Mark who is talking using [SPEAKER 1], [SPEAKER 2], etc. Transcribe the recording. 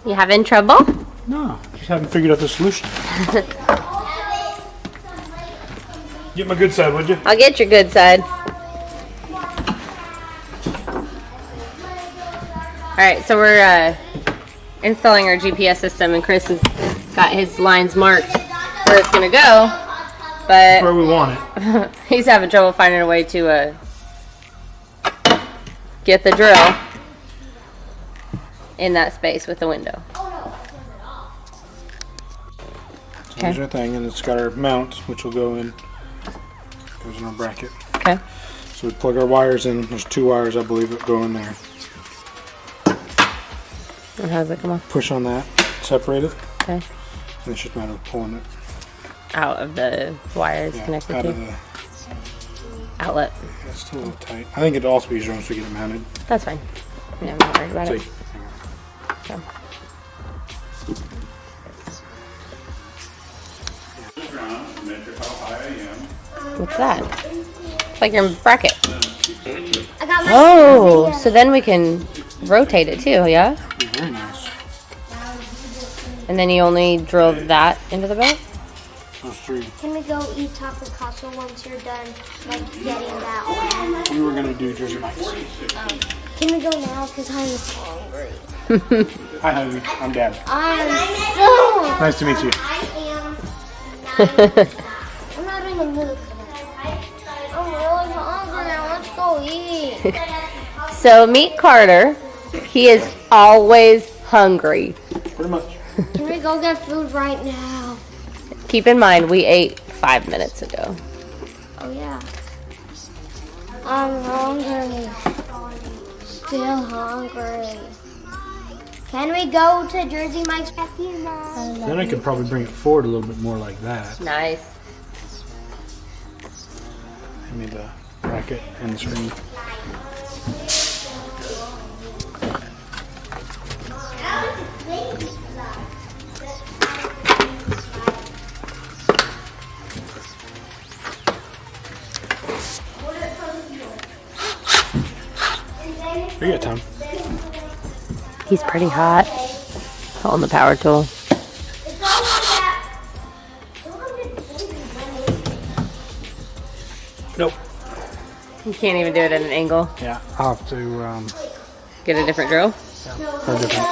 [SPEAKER 1] You having trouble?
[SPEAKER 2] No, just haven't figured out the solution. Get my good side, would you?
[SPEAKER 1] I'll get your good side. Alright, so we're installing our GPS system, and Chris has got his lines marked where it's going to go, but
[SPEAKER 2] That's where we want it.
[SPEAKER 1] he's having trouble finding a way to get the drill in that space with the window.
[SPEAKER 2] So here's our thing, and it's got our mount, which will go in, goes in our bracket.
[SPEAKER 1] Okay.
[SPEAKER 2] So we plug our wires in. There's 2 wires, I believe, that go in there.
[SPEAKER 1] And how does it come off?
[SPEAKER 2] Push on that, separate it,
[SPEAKER 1] Okay.
[SPEAKER 2] and it's just a matter of pulling it.
[SPEAKER 1] Out of the wires connected
[SPEAKER 2] out
[SPEAKER 1] to
[SPEAKER 2] of the
[SPEAKER 1] outlet.
[SPEAKER 2] It's still a little tight. I think it'll also be easier once we get it mounted.
[SPEAKER 1] That's fine. Yeah, I'm not worried about it.
[SPEAKER 2] See.
[SPEAKER 1] Okay. What's that? It's like your bracket. Oh, so then we can rotate it too, yeah?
[SPEAKER 2] Very nice.
[SPEAKER 1] And then you only drill that into the belt?
[SPEAKER 2] Those 3.
[SPEAKER 3] Can we go eat Taco Casa once you're done, like, getting that one?
[SPEAKER 2] We were going to do Jersey Mike's.
[SPEAKER 3] Can we go now? Because I'm hungry.
[SPEAKER 2] Hi, hungry. I'm Dad.
[SPEAKER 3] I'm so...
[SPEAKER 2] Nice to meet you.
[SPEAKER 3] I'm not in the mood for that. I'm really hungry now. Let's go eat.
[SPEAKER 1] So meet Carter. He is always hungry.
[SPEAKER 2] Pretty much.
[SPEAKER 3] Can we go get food right now?
[SPEAKER 1] Keep in mind, we ate 5 minutes ago.
[SPEAKER 3] Oh, yeah. I'm hungry. Still hungry. Can we go to Jersey Mike's?
[SPEAKER 2] Then I could probably bring it forward a little bit more like that.
[SPEAKER 1] Nice.
[SPEAKER 2] I need the bracket and the screen. You got time.
[SPEAKER 1] He's pretty hot. Holding the power tool.
[SPEAKER 2] Nope.
[SPEAKER 1] You can't even do it at an angle.
[SPEAKER 2] Yeah, I'll have to
[SPEAKER 1] Get a different drill.
[SPEAKER 2] or different.